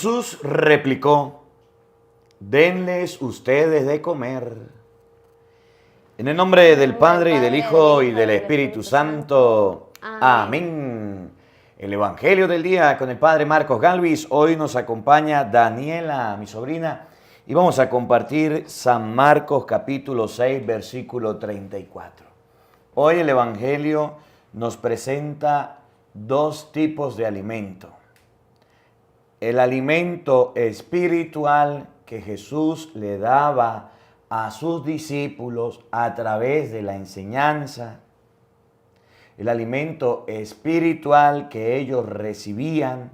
Jesús replicó: denles ustedes de comer. En el nombre del Padre, y del Hijo, y del Espíritu Santo. Amén. El Evangelio del día con el Padre Marcos Galvis. Hoy nos acompaña Daniela, mi sobrina, y vamos a compartir San Marcos capítulo 6, versículo 34. Hoy el Evangelio nos presenta dos tipos de alimento. El alimento espiritual que Jesús le daba a sus discípulos a través de la enseñanza, el alimento espiritual que ellos recibían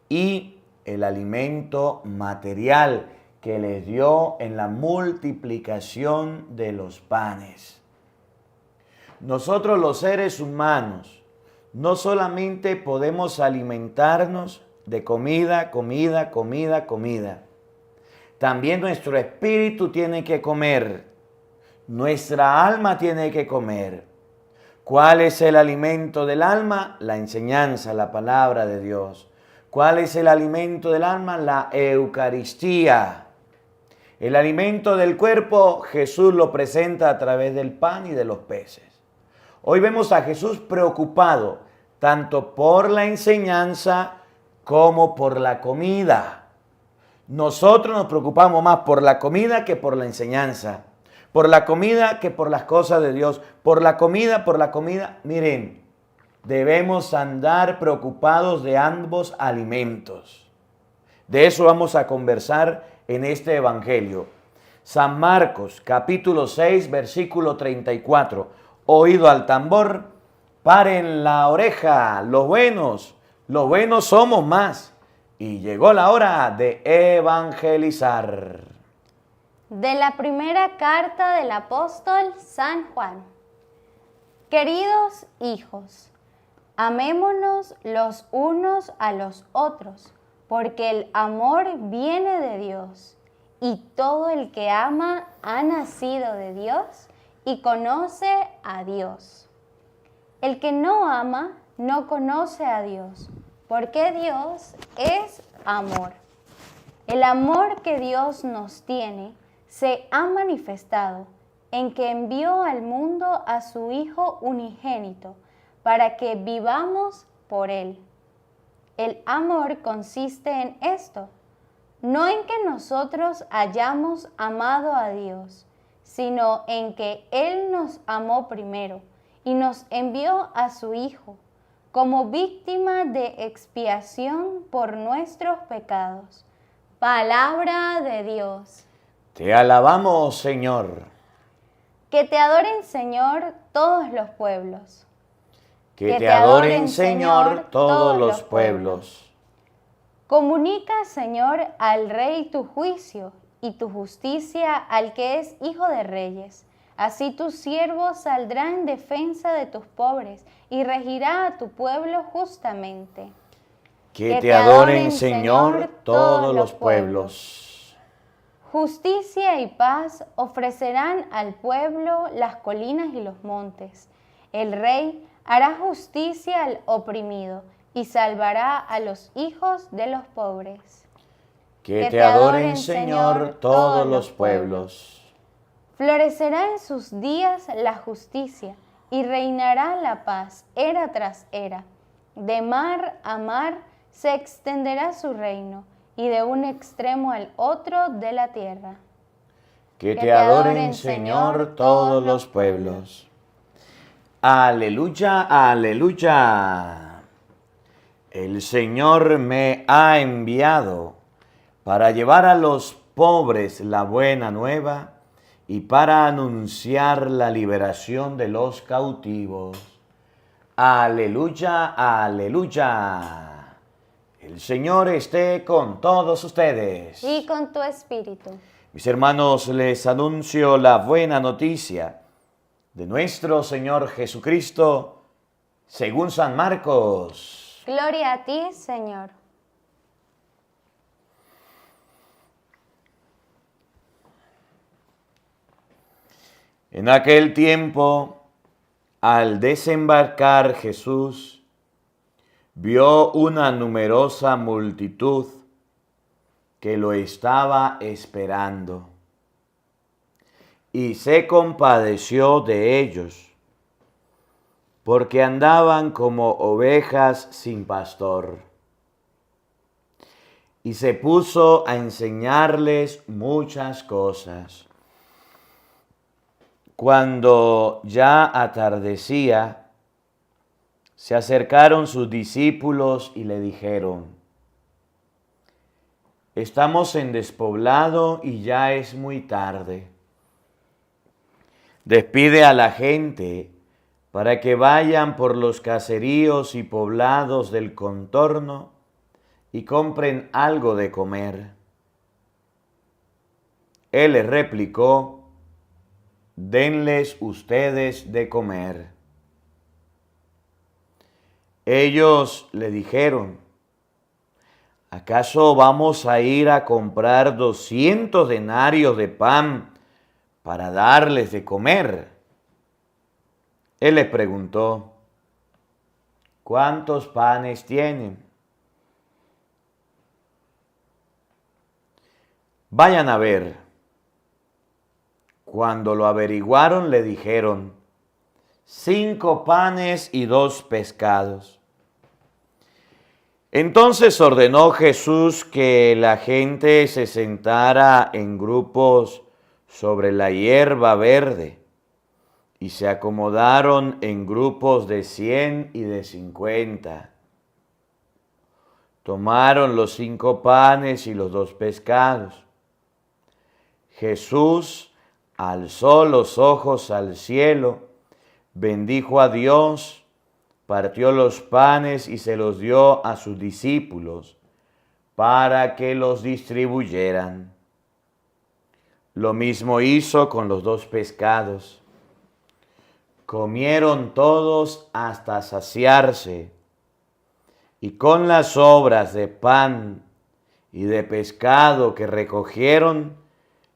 y el alimento material que les dio en la multiplicación de los panes. Nosotros los seres humanos no solamente podemos alimentarnos de comida. También nuestro espíritu tiene que comer, nuestra alma tiene que comer. ¿Cuál es el alimento del alma? La enseñanza, la palabra de Dios. ¿Cuál es el alimento del alma? La Eucaristía. El alimento del cuerpo, Jesús lo presenta a través del pan y de los peces. Hoy vemos a Jesús preocupado tanto por la enseñanza como por la comida. Nosotros nos preocupamos más por la comida que por la enseñanza, por la comida que por las cosas de Dios, por la comida. Miren, debemos andar preocupados de ambos alimentos. De eso vamos a conversar en este Evangelio. San Marcos, capítulo 6, versículo 34. Oído al tambor, paren la oreja, los buenos somos más. Y llegó la hora de evangelizar. De la primera carta del apóstol San Juan. Queridos hijos, amémonos los unos a los otros, porque el amor viene de Dios, y todo el que ama ha nacido de Dios y conoce a Dios. El que no ama no conoce a Dios, porque Dios es amor. El amor que Dios nos tiene se ha manifestado en que envió al mundo a su Hijo unigénito para que vivamos por Él. El amor consiste en esto, no en que nosotros hayamos amado a Dios, sino en que Él nos amó primero y nos envió a su Hijo como víctima de expiación por nuestros pecados. Palabra de Dios. Te alabamos, Señor. Que te adoren, Señor, todos los pueblos. Que te adoren, Señor, todos los pueblos. Comunica, Señor, al Rey tu juicio y tu justicia al que es Hijo de Reyes. Así tus siervos saldrán en defensa de tus pobres y regirá a tu pueblo justamente. Que te adoren, Señor, todos los pueblos. Justicia y paz ofrecerán al pueblo las colinas y los montes. El Rey hará justicia al oprimido y salvará a los hijos de los pobres. Que te adoren, Señor, todos los pueblos. Florecerá en sus días la justicia y reinará la paz era tras era. De mar a mar se extenderá su reino y de un extremo al otro de la tierra. Que te adoren, Señor, todos los pueblos. Aleluya, aleluya. El Señor me ha enviado para llevar a los pobres la buena nueva y para anunciar la liberación de los cautivos. Aleluya, aleluya. El Señor esté con todos ustedes. Y con tu espíritu. Mis hermanos, les anuncio la buena noticia de nuestro Señor Jesucristo, según San Marcos. Gloria a ti, Señor. En aquel tiempo, al desembarcar Jesús, vio una numerosa multitud que lo estaba esperando, y se compadeció de ellos, porque andaban como ovejas sin pastor. Y se puso a enseñarles muchas cosas. Cuando ya atardecía, se acercaron sus discípulos y le dijeron: estamos en despoblado y ya es muy tarde. Despide a la gente para que vayan por los caseríos y poblados del contorno y compren algo de comer. Él les replicó: denles ustedes de comer. Ellos le dijeron: ¿acaso vamos a ir a comprar 200 denarios de pan para darles de comer? Él les preguntó: ¿cuántos panes tienen? Vayan a ver. Cuando lo averiguaron, le dijeron: 5 panes y 2 pescados. Entonces ordenó Jesús que la gente se sentara en grupos sobre la hierba verde, y se acomodaron en grupos de 100 y de 50. Tomaron los 5 panes y los 2 pescados. Jesús alzó los ojos al cielo, bendijo a Dios, partió los panes y se los dio a sus discípulos para que los distribuyeran. Lo mismo hizo con los 2 pescados. Comieron todos hasta saciarse, y con las sobras de pan y de pescado que recogieron,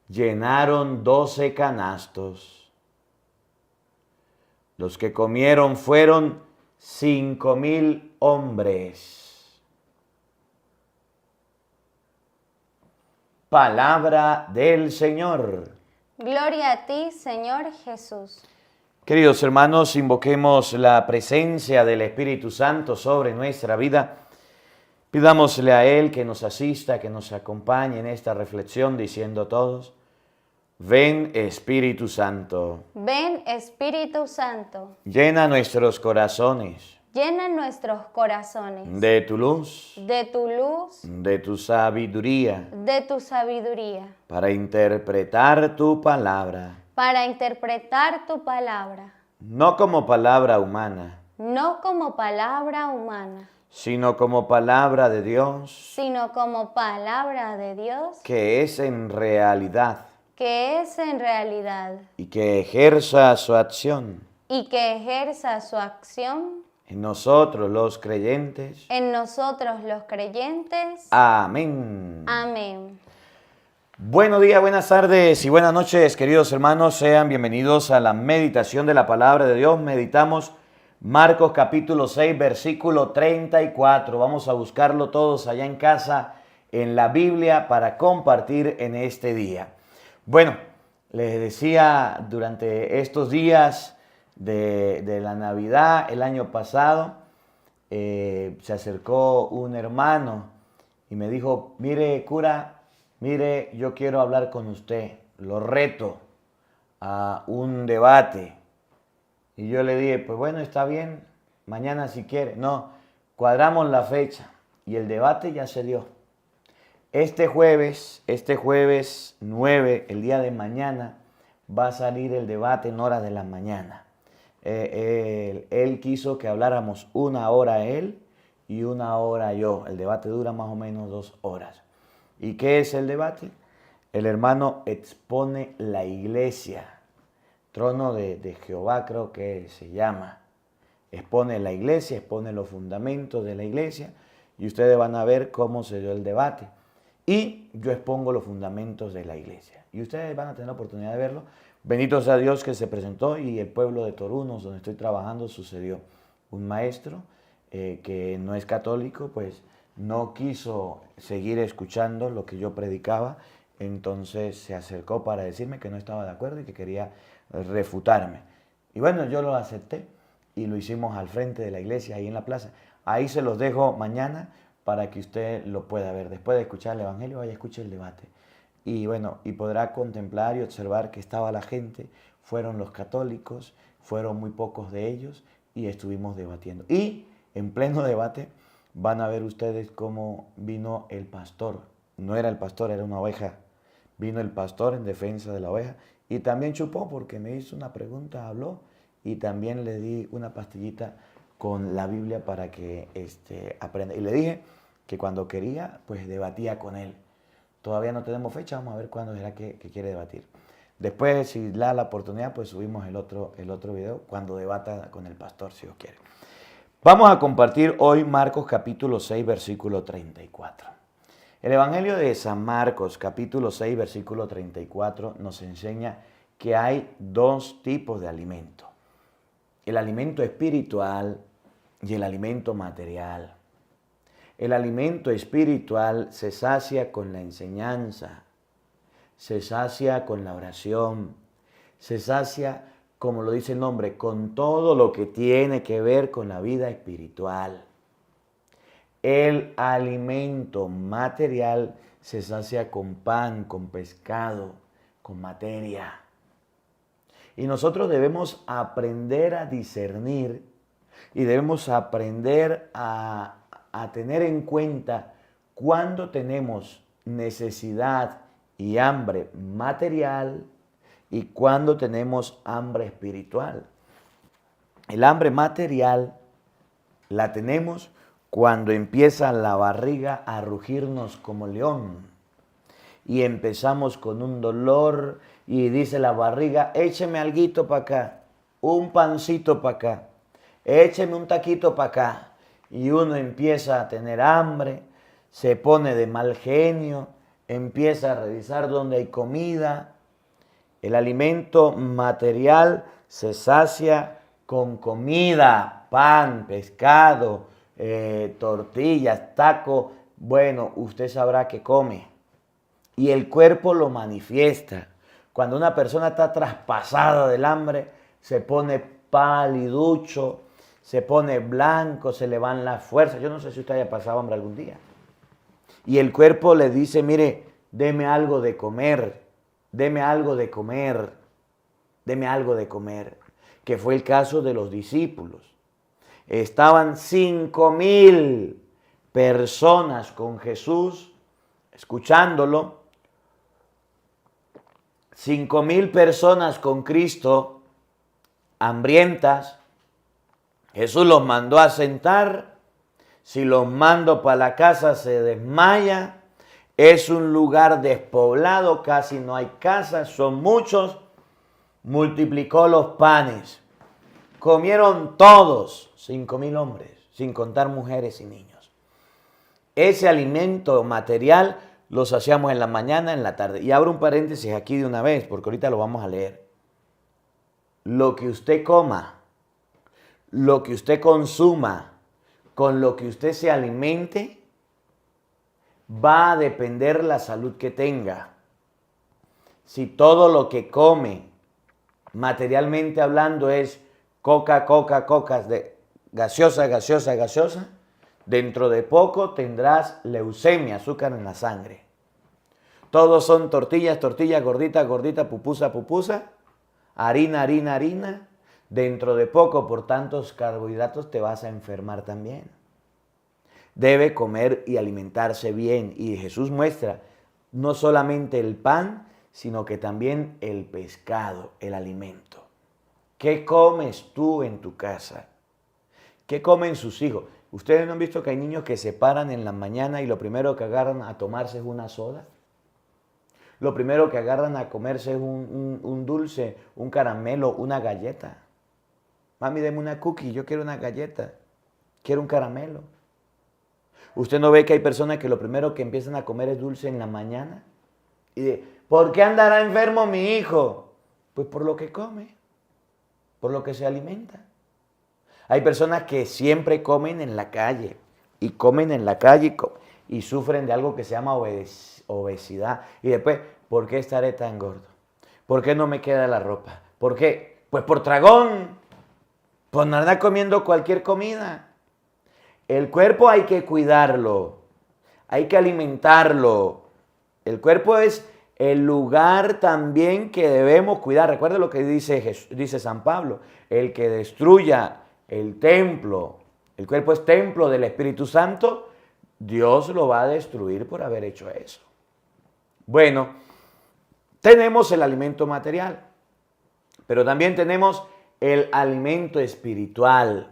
llenaron 12 canastos. Los que comieron fueron 5,000 hombres. Palabra del Señor. Gloria a ti, Señor Jesús. Queridos hermanos, invoquemos la presencia del Espíritu Santo sobre nuestra vida. Pidámosle a Él que nos asista, que nos acompañe en esta reflexión, diciendo todos: ven, Espíritu Santo. Ven, Espíritu Santo. Llena nuestros corazones Llena nuestros corazones de tu luz, de tu luz, de tu sabiduría, de tu sabiduría, para interpretar tu palabra, para interpretar tu palabra, no como palabra humana, no como palabra humana, sino como palabra de Dios, sino como palabra de Dios, que es en realidad que es en realidad y que ejerza su acción y que ejerza su acción en nosotros los creyentes. en nosotros los creyentes. Amén. Amén. Buenos días, buenas tardes y buenas noches, queridos hermanos. Sean bienvenidos a la meditación de la palabra de Dios. Meditamos Marcos capítulo 6, versículo 34. Vamos a buscarlo todos allá en casa, en la Biblia, para compartir en este día. Bueno, les decía durante estos días de la Navidad, el año pasado, se acercó un hermano y me dijo: mire, cura, mire, yo quiero hablar con usted, lo reto a un debate. Y yo le dije: pues bueno, está bien, mañana si quiere. No, cuadramos la fecha y el debate ya se dio. Este jueves 9, el día de mañana, va a salir el debate en horas de la mañana. Él quiso que habláramos 1 hora él y 1 hora yo. El debate dura más o menos 2 horas. ¿Y qué es el debate? El hermano expone la iglesia, trono de Jehová creo que se llama. Expone la iglesia, expone los fundamentos de la iglesia, y ustedes van a ver cómo se dio el debate. Y yo expongo los fundamentos de la iglesia, y ustedes van a tener la oportunidad de verlo. Bendito sea Dios que se presentó, y el pueblo de Torunos, donde estoy trabajando, sucedió. Un maestro que no es católico, pues no quiso seguir escuchando lo que yo predicaba, entonces se acercó para decirme que no estaba de acuerdo y que quería refutarme. Y bueno, yo lo acepté y lo hicimos al frente de la iglesia, ahí en la plaza. Ahí se los dejo mañana para que usted lo pueda ver. Después de escuchar el Evangelio, vaya, escuche el debate. Y bueno, y podrá contemplar y observar que estaba la gente, fueron los católicos, fueron muy pocos de ellos y estuvimos debatiendo. Y en pleno debate van a ver ustedes cómo vino el pastor. No era el pastor, era una oveja. Vino el pastor en defensa de la oveja y también chupó porque me hizo una pregunta, habló y también le di una pastillita con la Biblia para que aprenda. Y le dije que cuando quería, pues debatía con él. Todavía no tenemos fecha, vamos a ver cuándo será que quiere debatir. Después, si da la oportunidad, pues subimos el otro video cuando debata con el pastor, si Dios quiere. Vamos a compartir hoy Marcos capítulo 6, versículo 34. El Evangelio de San Marcos capítulo 6, versículo 34 nos enseña que hay dos tipos de alimento. El alimento espiritual y el alimento material. El alimento espiritual se sacia con la enseñanza, se sacia con la oración, se sacia, como lo dice el nombre, con todo lo que tiene que ver con la vida espiritual. El alimento material se sacia con pan, con pescado, con materia. Y nosotros debemos aprender a discernir y debemos aprender a tener en cuenta cuando tenemos necesidad y hambre material y cuando tenemos hambre espiritual. El hambre material la tenemos cuando empieza la barriga a rugirnos como león y empezamos con un dolor y dice la barriga, écheme alguito para acá, un pancito para acá, écheme un taquito para acá. Y uno empieza a tener hambre, se pone de mal genio, empieza a revisar dónde hay comida. El alimento material se sacia con comida, pan, pescado, tortillas, taco. Bueno, usted sabrá qué come. Y el cuerpo lo manifiesta. Cuando una persona está traspasada del hambre, se pone paliducho, se pone blanco, se le van las fuerzas. Yo no sé si usted haya pasado hambre algún día. Y el cuerpo le dice, mire, deme algo de comer, deme algo de comer, deme algo de comer. Que fue el caso de los discípulos. Estaban 5,000 personas con Jesús, escuchándolo. 5,000 personas con Cristo, hambrientas. Jesús los mandó a sentar. Si los mando para la casa se desmaya. Es un lugar despoblado, casi no hay casas, son muchos. Multiplicó los panes. Comieron todos, 5,000 hombres, sin contar mujeres y niños. Ese alimento material lo hacíamos en la mañana, en la tarde. Y abro un paréntesis aquí de una vez, porque ahorita lo vamos a leer. Lo que usted coma, lo que usted consuma, con lo que usted se alimente, va a depender la salud que tenga. Si todo lo que come, materialmente hablando, es coca, de gaseosa, dentro de poco tendrás leucemia, azúcar en la sangre. Todos son tortillas, gordita, pupusa, harina. Dentro de poco, por tantos carbohidratos, te vas a enfermar también. Debe comer y alimentarse bien. Y Jesús muestra no solamente el pan, sino que también el pescado, el alimento. ¿Qué comes tú en tu casa? ¿Qué comen sus hijos? ¿Ustedes no han visto que hay niños que se paran en la mañana y lo primero que agarran a tomarse es una soda? Lo primero que agarran a comerse es un dulce, un caramelo, una galleta. Mami, deme una cookie, yo quiero una galleta, quiero un caramelo. ¿Usted no ve que hay personas que lo primero que empiezan a comer es dulce en la mañana? Y de, ¿por qué andará enfermo mi hijo? Pues por lo que come, por lo que se alimenta. Hay personas que siempre comen en la calle, y comen en la calle y sufren de algo que se llama obesidad. Y después, ¿por qué estaré tan gordo? ¿Por qué no me queda la ropa? ¿Por qué? Pues por tragón, por andar comiendo cualquier comida. El cuerpo hay que cuidarlo, hay que alimentarlo. El cuerpo es el lugar también que debemos cuidar. Recuerda lo que dice San Pablo, el que destruya el templo, el cuerpo es templo del Espíritu Santo, Dios lo va a destruir por haber hecho eso. Bueno, tenemos el alimento material, pero también tenemos el alimento espiritual.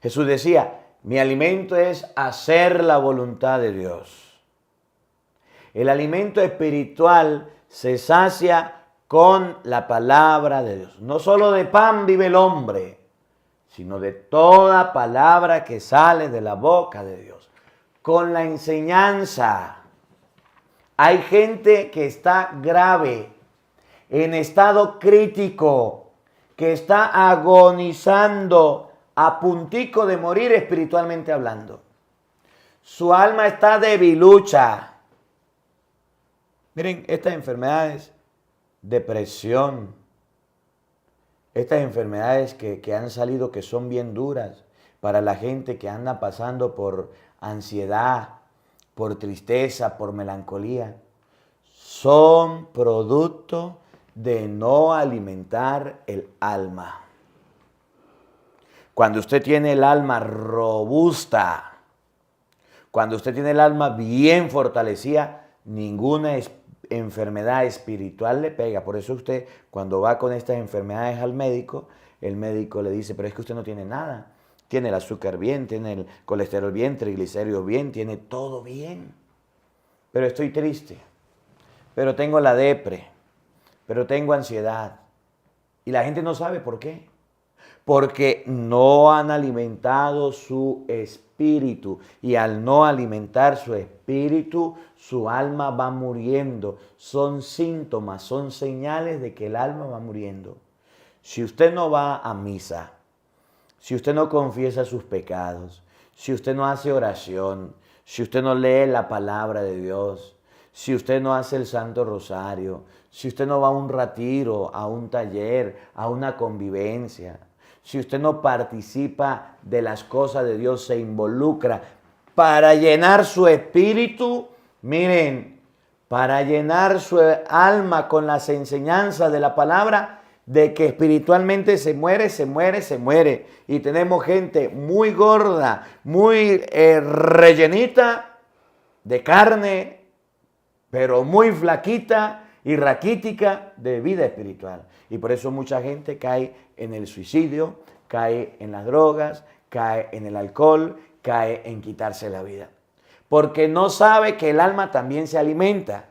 Jesús decía, mi alimento es hacer la voluntad de Dios. El alimento espiritual se sacia con la palabra de Dios. No solo de pan vive el hombre, sino de toda palabra que sale de la boca de Dios. Con la enseñanza. Hay gente que está grave, en estado crítico, que está agonizando a puntico de morir espiritualmente hablando. Su alma está debilucha. Miren, estas enfermedades, depresión, estas enfermedades que han salido que son bien duras para la gente que anda pasando por ansiedad, por tristeza, por melancolía, son producto de no alimentar el alma. Cuando usted tiene el alma robusta, cuando usted tiene el alma bien fortalecida, ninguna enfermedad espiritual le pega. Por eso usted, cuando va con estas enfermedades al médico, el médico le dice, pero es que usted no tiene nada. Tiene el azúcar bien, tiene el colesterol bien, triglicéridos bien, tiene todo bien. Pero estoy triste, pero tengo la depre, pero tengo ansiedad. Y la gente no sabe por qué. Porque no han alimentado su espíritu. Y al no alimentar su espíritu, su alma va muriendo. Son síntomas, son señales de que el alma va muriendo. Si usted no va a misa, si usted no confiesa sus pecados, si usted no hace oración, si usted no lee la palabra de Dios, si usted no hace el Santo Rosario, si usted no va a un retiro, a un taller, a una convivencia, si usted no participa de las cosas de Dios, se involucra para llenar su espíritu, miren, para llenar su alma con las enseñanzas de la palabra, de que espiritualmente se muere, se muere, se muere. Y tenemos gente muy gorda, muy rellenita de carne, pero muy flaquita y raquítica de vida espiritual. Y por eso mucha gente cae en el suicidio, cae en las drogas, cae en el alcohol, cae en quitarse la vida. Porque no sabe que el alma también se alimenta.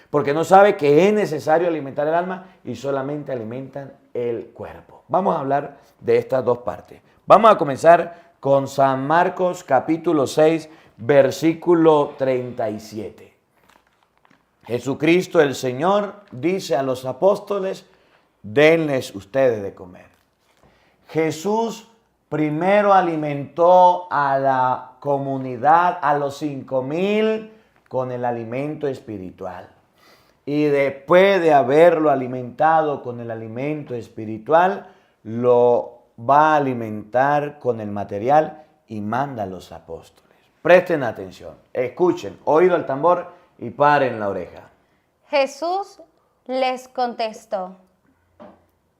Porque no sabe que es necesario alimentar el alma y solamente alimentan el cuerpo. Vamos a hablar de estas dos partes. Vamos a comenzar con San Marcos capítulo 6, versículo 37. Jesucristo el Señor dice a los apóstoles, denles ustedes de comer. Jesús primero alimentó a la comunidad, a los 5,000, con el alimento espiritual. Y después de haberlo alimentado con el alimento espiritual, lo va a alimentar con el material y manda a los apóstoles. Presten atención, escuchen, oído al tambor y paren la oreja. Jesús les contestó,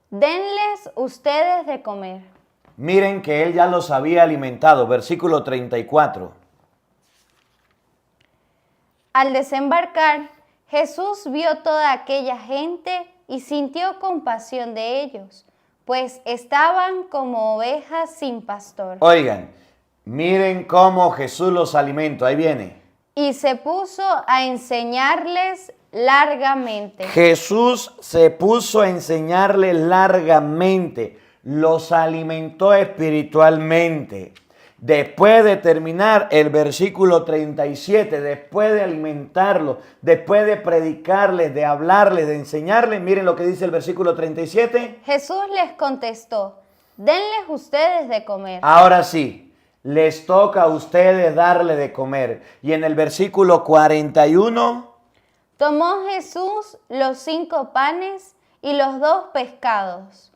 denles ustedes de comer. Miren que él ya los había alimentado, versículo 34. Al desembarcar, Jesús vio toda aquella gente y sintió compasión de ellos, pues estaban como ovejas sin pastor. Oigan, miren cómo Jesús los alimentó, ahí viene. Y se puso a enseñarles largamente. Jesús se puso a enseñarles largamente, los alimentó espiritualmente. Después de terminar el versículo 37, después de alimentarlos, después de predicarles, de hablarles, de enseñarles, miren lo que dice el versículo 37. Jesús les contestó, denles ustedes de comer. Ahora sí, Les toca a ustedes darle de comer. Y en el versículo 41, tomó Jesús los 5 panes y los 2 pescados.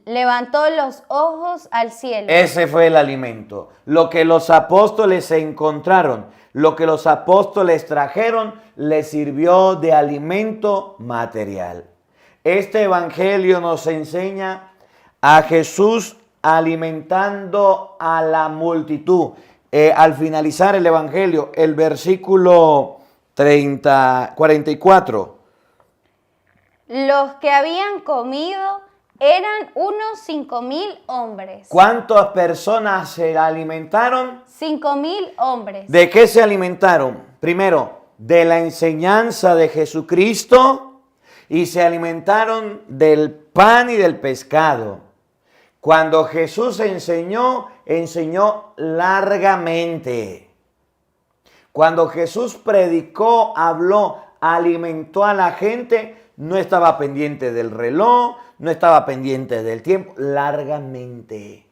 Levantó los ojos al cielo. ese fue el alimento. Lo que los apóstoles encontraron, lo que los apóstoles trajeron, les sirvió de alimento material. Este evangelio nos enseña a Jesús alimentando a la multitud. Al finalizar el evangelio, el versículo 44. Los que habían comido eran unos 5,000 hombres. ¿Cuántas personas se alimentaron? 5,000 hombres. ¿De qué se alimentaron? Primero, de la enseñanza de Jesucristo, y se alimentaron del pan y del pescado. Cuando Jesús enseñó, enseñó largamente. Cuando Jesús predicó, habló, alimentó a la gente, no estaba pendiente del reloj, no estaba pendiente del tiempo, largamente.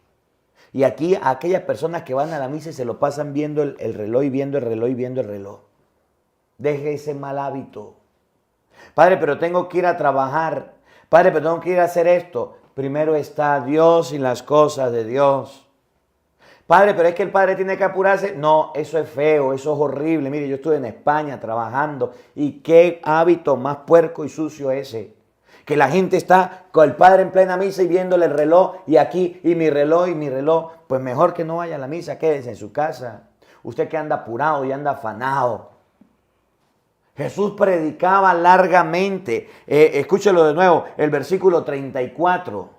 Y aquí aquellas personas que van a la misa y se lo pasan viendo el reloj y viendo el reloj y viendo el reloj. Deje ese mal hábito. Padre, pero tengo que ir a trabajar. Padre, pero tengo que ir a hacer esto. Primero está Dios y las cosas de Dios. Padre, pero es que el padre tiene que apurarse. No, eso es feo, eso es horrible. Mire, yo estuve en España trabajando y qué hábito más puerco y sucio ese. Que la gente está con el padre en plena misa y viéndole el reloj y aquí y mi reloj y mi reloj. Pues mejor que no vaya a la misa, quédese en su casa. Usted que anda apurado y anda afanado. Jesús predicaba largamente. Escúchelo de nuevo, el versículo 34.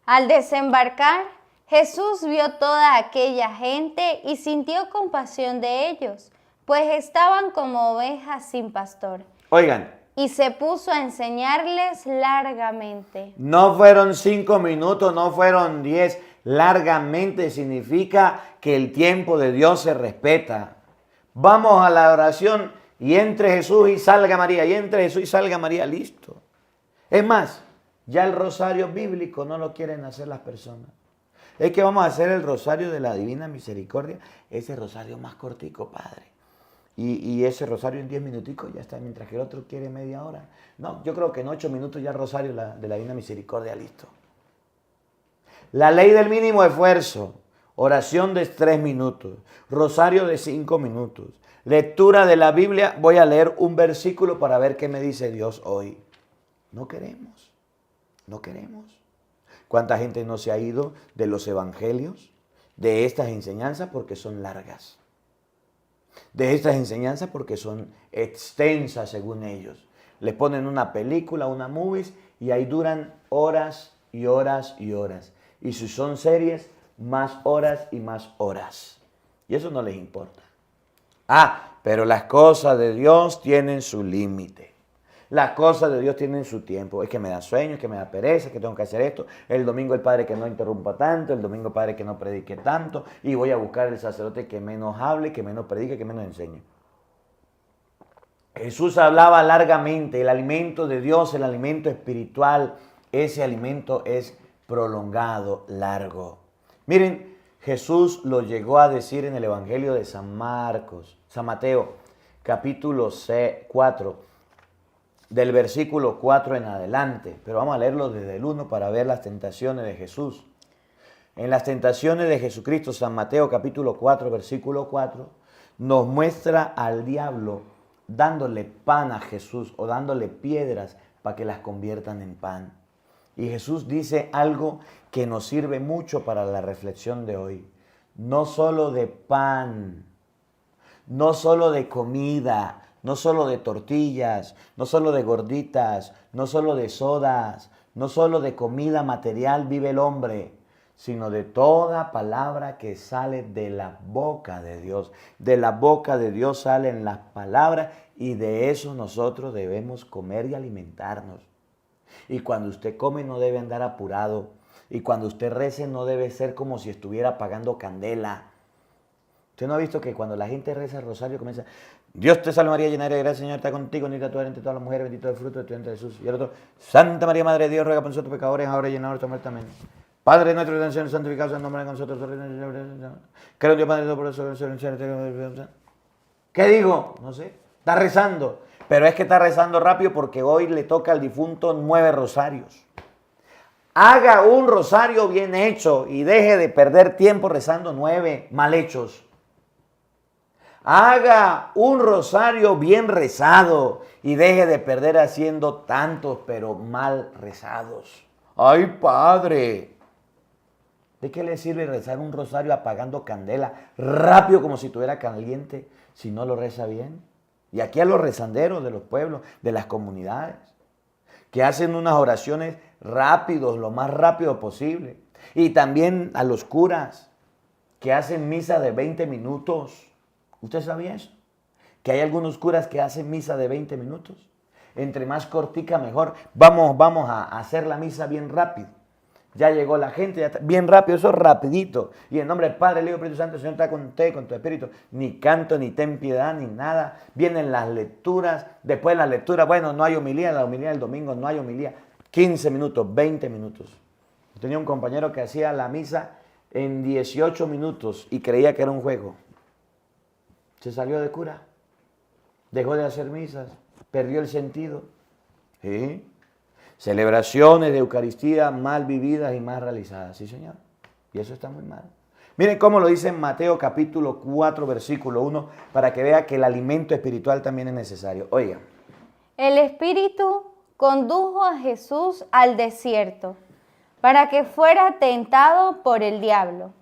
Al desembarcar, Jesús vio toda aquella gente y sintió compasión de ellos, pues estaban como ovejas sin pastor. Oigan. Y se puso a enseñarles largamente. No fueron 5 minutos, no fueron 10. Largamente significa que el tiempo de Dios se respeta. Vamos a la oración y entre Jesús y salga María, y entre Jesús y salga María, listo. Es más, ya el rosario bíblico no lo quieren hacer las personas. Es que vamos a hacer el rosario de la Divina Misericordia, ese rosario más cortico, Padre. Y ese rosario en 10 minuticos ya está, mientras que el otro quiere media hora. No, yo creo que en 8 minutos ya el rosario de la Divina Misericordia, listo. La ley del mínimo esfuerzo. Oración de 3 minutos, rosario de 5 minutos, lectura de la Biblia. Voy a leer un versículo para ver qué me dice Dios hoy. No queremos, no queremos. ¿Cuánta gente no se ha ido de los evangelios, de estas enseñanzas porque son largas? De estas enseñanzas porque son extensas según ellos. Les ponen una película, una movies y ahí duran horas y horas y horas. Y si son series, más horas y más horas. Y eso no les importa. Pero las cosas de Dios tienen su límite. Las cosas de Dios tienen su tiempo. Es que me da sueño, es que me da pereza, es que tengo que hacer esto. El domingo el padre que no interrumpa tanto, el domingo el padre que no predique tanto. Y voy a buscar el sacerdote que menos hable, que menos predique, que menos enseñe. Jesús hablaba largamente. El alimento de Dios, el alimento espiritual, ese alimento es prolongado, largo. Miren, Jesús lo llegó a decir en el Evangelio de San Mateo, capítulo 4, del versículo 4 en adelante. Pero vamos a leerlo desde el 1 para ver las tentaciones de Jesús. En las tentaciones de Jesucristo, San Mateo, capítulo 4, versículo 4, nos muestra al diablo dándole pan a Jesús o dándole piedras para que las conviertan en pan. Y Jesús dice algo que nos sirve mucho para la reflexión de hoy. No solo de pan, no solo de comida, no solo de tortillas, no solo de gorditas, no solo de sodas, no solo de comida material vive el hombre, sino de toda palabra que sale de la boca de Dios. De la boca de Dios salen las palabras y de eso nosotros debemos comer y alimentarnos. Y cuando usted come no debe andar apurado. Y cuando usted rece no debe ser como si estuviera apagando candela. ¿Usted no ha visto que cuando la gente reza el rosario comienza: Dios te salve María, llena eres de gracia, Señor está contigo, bendita tú eres entre todas las mujeres, bendito es el fruto de tu vientre Jesús. Y el otro: Santa María, Madre de Dios, ruega por nosotros pecadores, ahora y en la hora de nuestra muerte. Amén. Padre nuestro, que seas santificado sea el nombre de nosotros. Creo en Dios Padre, por eso. ¿Qué digo? No sé. Está rezando. Pero es que está rezando rápido porque hoy le toca al difunto 9 rosarios. Haga un rosario bien hecho y deje de perder tiempo rezando 9 mal hechos. Haga un rosario bien rezado y deje de perder haciendo tantos pero mal rezados. ¡Ay, Padre! ¿De qué le sirve rezar un rosario apagando candela rápido como si estuviera caliente si no lo reza bien? Y aquí a los rezanderos de los pueblos, de las comunidades, que hacen unas oraciones rápidos, lo más rápido posible. Y también a los curas, que hacen misa de 20 minutos. ¿Usted sabía eso? Que hay algunos curas que hacen misa de 20 minutos. Entre más cortica, mejor. Vamos a hacer la misa bien rápido. Ya llegó la gente, ya está, bien rápido, eso rapidito. Y en nombre del Padre, el Hijo y el Espíritu Santo, el Señor está con usted, con tu espíritu. Ni canto, ni ten piedad, ni nada. Vienen las lecturas. Después de las lecturas, bueno, no hay homilía. La homilía del domingo no hay homilía. 15 minutos, 20 minutos. Yo tenía un compañero que hacía la misa en 18 minutos y creía que era un juego. Se salió de cura. Dejó de hacer misas. Perdió el sentido. ¿Sí? Celebraciones de Eucaristía mal vividas y mal realizadas. Sí, señor. Y eso está muy mal. Miren cómo lo dice en Mateo capítulo 4, versículo 1, para que vea que el alimento espiritual también es necesario. Oigan. El Espíritu condujo a Jesús al desierto para que fuera tentado por el diablo.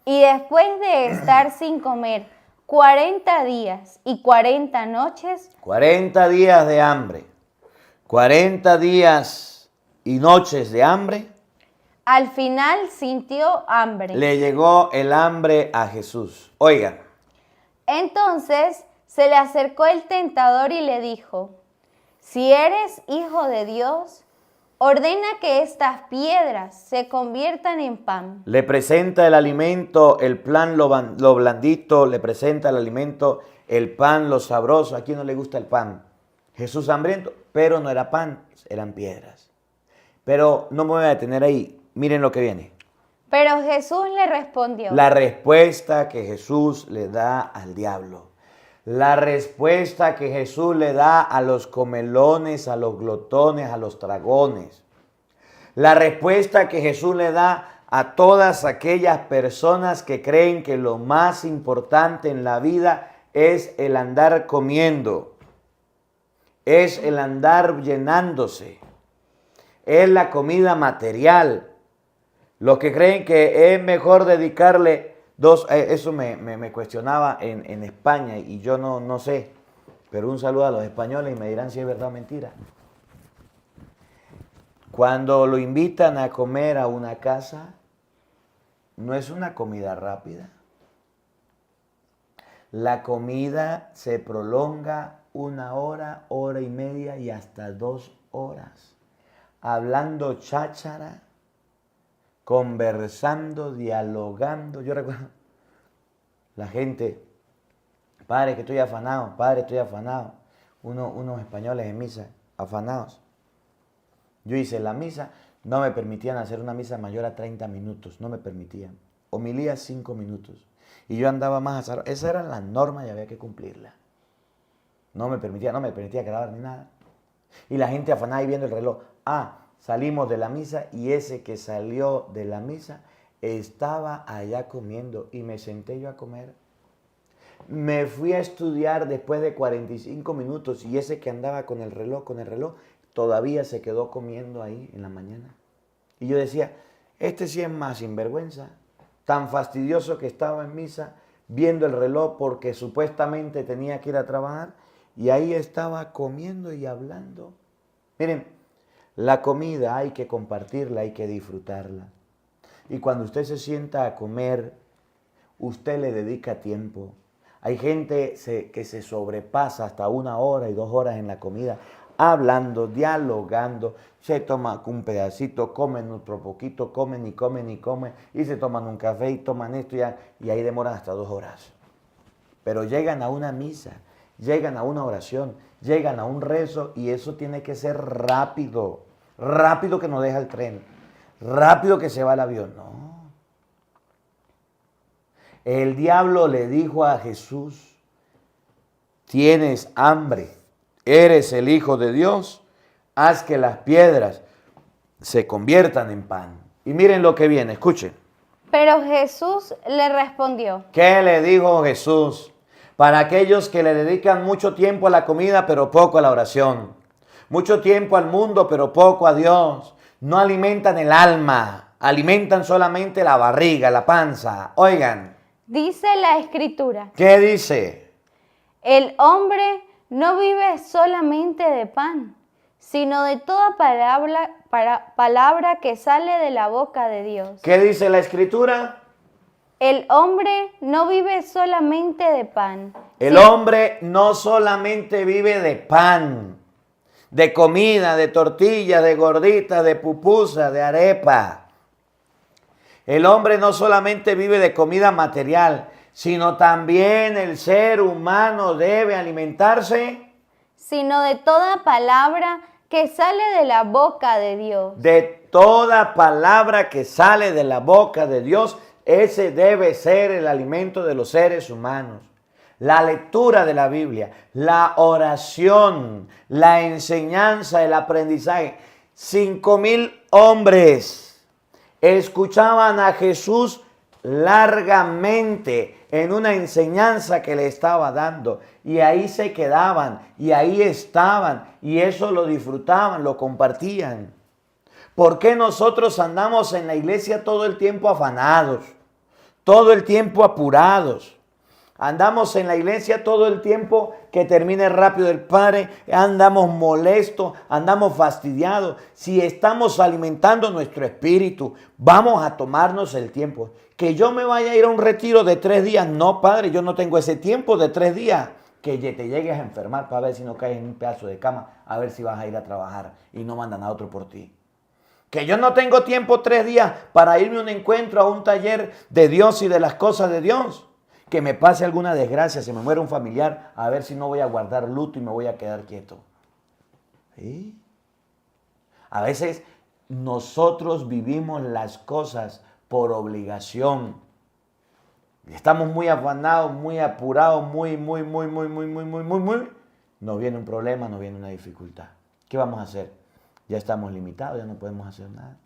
Y después de estar sin comer 40 días y 40 noches. 40 días de hambre. 40 días y noches de hambre. Al final sintió hambre. Le llegó el hambre a Jesús. Oigan. Entonces se le acercó el tentador y le dijo: si eres hijo de Dios, ordena que estas piedras se conviertan en pan. Le presenta el alimento, el plan, lo blandito. Le presenta el alimento, el pan, lo sabroso. ¿A quién no le gusta el pan? Jesús hambriento, pero no era pan, eran piedras. Pero no me voy a detener ahí. Miren lo que viene. Pero Jesús le respondió. La respuesta que Jesús le da al diablo. La respuesta que Jesús le da a los comelones, a los glotones, a los tragones. La respuesta que Jesús le da a todas aquellas personas que creen que lo más importante en la vida es el andar comiendo. Es el andar llenándose. Es la comida material. Los que creen que es mejor dedicarle eso me cuestionaba en España y yo no sé. Pero un saludo a los españoles y me dirán si es verdad o mentira. Cuando lo invitan a comer a una casa, no es una comida rápida. La comida se prolonga 1 hora, hora y media y hasta 2 horas. Hablando cháchara, conversando, dialogando. Yo recuerdo la gente, padre que estoy afanado, padre estoy afanado. Unos españoles en misa, afanados. Yo hice la misa, no me permitían hacer una misa mayor a 30 minutos, no me permitían. Homilía 5 minutos. Y yo andaba más azar. Esa era la norma y había que cumplirla. No me permitía grabar ni nada. Y la gente afanada y viendo el reloj. Salimos de la misa y ese que salió de la misa estaba allá comiendo y me senté yo a comer. Me fui a estudiar después de 45 minutos y ese que andaba con el reloj, todavía se quedó comiendo ahí en la mañana. Y yo decía, este sí es más sinvergüenza, tan fastidioso que estaba en misa viendo el reloj porque supuestamente tenía que ir a trabajar y ahí estaba comiendo y hablando. Miren, la comida hay que compartirla, hay que disfrutarla. Y cuando usted se sienta a comer, usted le dedica tiempo. Hay gente que se sobrepasa hasta 1 hora y 2 horas en la comida, hablando, dialogando, se toma un pedacito, comen otro poquito, comen y comen y comen, y se toman un café y toman esto y ahí demoran hasta 2 horas. Pero llegan a una misa, llegan a una oración, llegan a un rezo y eso tiene que ser rápido, rápido que nos deja el tren, rápido que se va el avión. No. El diablo le dijo a Jesús, tienes hambre, eres el Hijo de Dios, haz que las piedras se conviertan en pan. Y miren lo que viene, escuchen. Pero Jesús le respondió. ¿Qué le dijo Jesús? Para aquellos que le dedican mucho tiempo a la comida, pero poco a la oración. Mucho tiempo al mundo, pero poco a Dios. No alimentan el alma, alimentan solamente la barriga, la panza. Oigan. Dice la Escritura. ¿Qué dice? El hombre no vive solamente de pan, sino de toda palabra que sale de la boca de Dios. ¿Qué dice la Escritura? El hombre no vive solamente de pan. El hombre no solamente vive de pan, de comida, de tortilla, de gordita, de pupusa, de arepa. El hombre no solamente vive de comida material, sino también el ser humano debe alimentarse, sino de toda palabra que sale de la boca de Dios. De toda palabra que sale de la boca de Dios, ese debe ser el alimento de los seres humanos. La lectura de la Biblia, la oración, la enseñanza, el aprendizaje. 5,000 hombres escuchaban a Jesús largamente en una enseñanza que le estaba dando, y ahí se quedaban, y ahí estaban, y eso lo disfrutaban, lo compartían. ¿Por qué nosotros andamos en la iglesia todo el tiempo afanados, todo el tiempo apurados? Andamos en la iglesia todo el tiempo que termine rápido el Padre, andamos molestos, andamos fastidiados. Si estamos alimentando nuestro espíritu, vamos a tomarnos el tiempo. Que yo me vaya a ir a un retiro de 3 días, no, Padre, yo no tengo ese tiempo de 3 días. Que te llegues a enfermar para ver si no caes en un pedazo de cama, a ver si vas a ir a trabajar y no mandan a otro por ti. Que yo no tengo tiempo 3 días para irme a un encuentro, a un taller de Dios y de las cosas de Dios. Que me pase alguna desgracia, se me muere un familiar, a ver si no voy a guardar luto y me voy a quedar quieto. ¿Sí? A veces nosotros vivimos las cosas por obligación. Estamos muy afanados, muy apurados, muy. Nos viene un problema, nos viene una dificultad. ¿Qué vamos a hacer? Ya estamos limitados, ya no podemos hacer nada.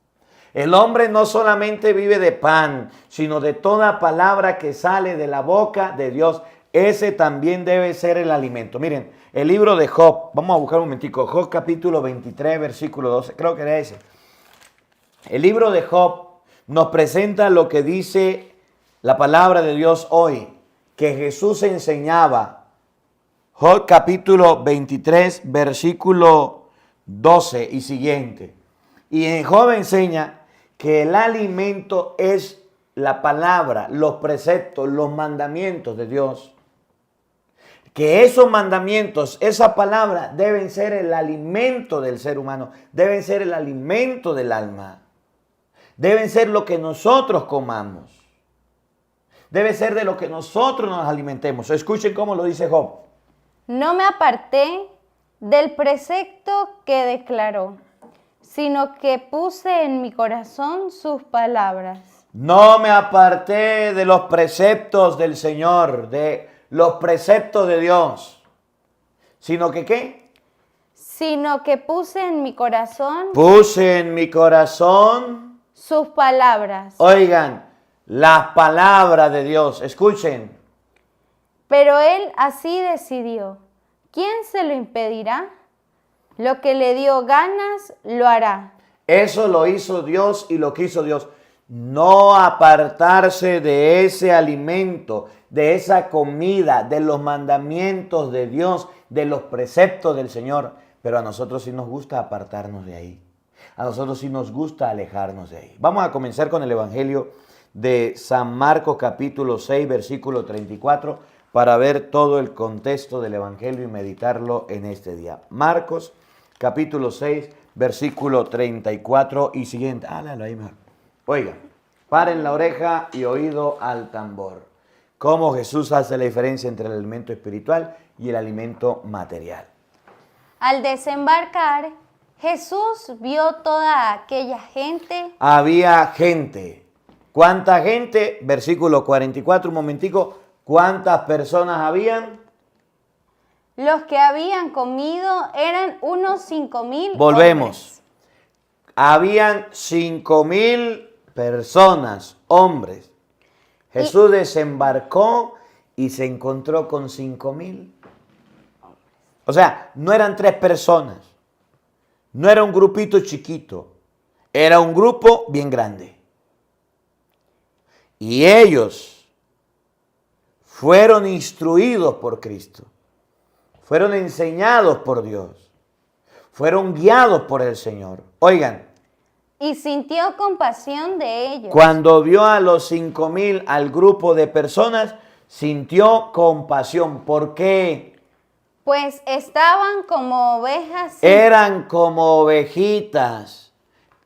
El hombre no solamente vive de pan, sino de toda palabra que sale de la boca de Dios. Ese también debe ser el alimento. Miren, el libro de Job, vamos a buscar un momentico, Job capítulo 23, versículo 12, creo que era ese. El libro de Job nos presenta lo que dice la palabra de Dios hoy, que Jesús enseñaba. Job capítulo 23, versículo 12 y siguiente. Y en Job enseña que el alimento es la palabra, los preceptos, los mandamientos de Dios. Que esos mandamientos, esa palabra, deben ser el alimento del ser humano, deben ser el alimento del alma. Deben ser lo que nosotros comamos. Debe ser de lo que nosotros nos alimentemos. Escuchen cómo lo dice Job. No me aparté del precepto que declaró, sino que puse en mi corazón sus palabras. No me aparté de los preceptos del Señor, de los preceptos de Dios, sino que ¿qué? Sino que puse en mi corazón. Puse en mi corazón sus palabras. Oigan, las palabras de Dios, escuchen. Pero él así decidió. ¿Quién se lo impedirá? Lo que le dio ganas, lo hará. Eso lo hizo Dios y lo quiso Dios. No apartarse de ese alimento, de esa comida, de los mandamientos de Dios, de los preceptos del Señor. Pero a nosotros sí nos gusta apartarnos de ahí. A nosotros sí nos gusta alejarnos de ahí. Vamos a comenzar con el Evangelio de San Marcos capítulo 6, versículo 34, para ver todo el contexto del Evangelio y meditarlo en este día. Marcos capítulo 6, versículo 34 y siguiente. Háblalo ahí mejor. Oiga, paren la oreja y oído al tambor. Cómo Jesús hace la diferencia entre el alimento espiritual y el alimento material. Al desembarcar, Jesús vio toda aquella gente. Había gente. ¿Cuánta gente? Versículo 44, un momentico. ¿Cuántas personas habían? Los que habían comido eran unos 5,000 Volvemos. hombres. Habían 5,000 personas, hombres. Jesús desembarcó y se encontró con 5,000. O sea, no eran 3 personas. No era un grupito chiquito. Era un grupo bien grande. Y ellos fueron instruidos por Cristo. Fueron enseñados por Dios. Fueron guiados por el Señor. Oigan. Y sintió compasión de ellos. Cuando vio a los 5,000, al grupo de personas, sintió compasión. ¿Por qué? Pues estaban como ovejas. Eran como ovejitas.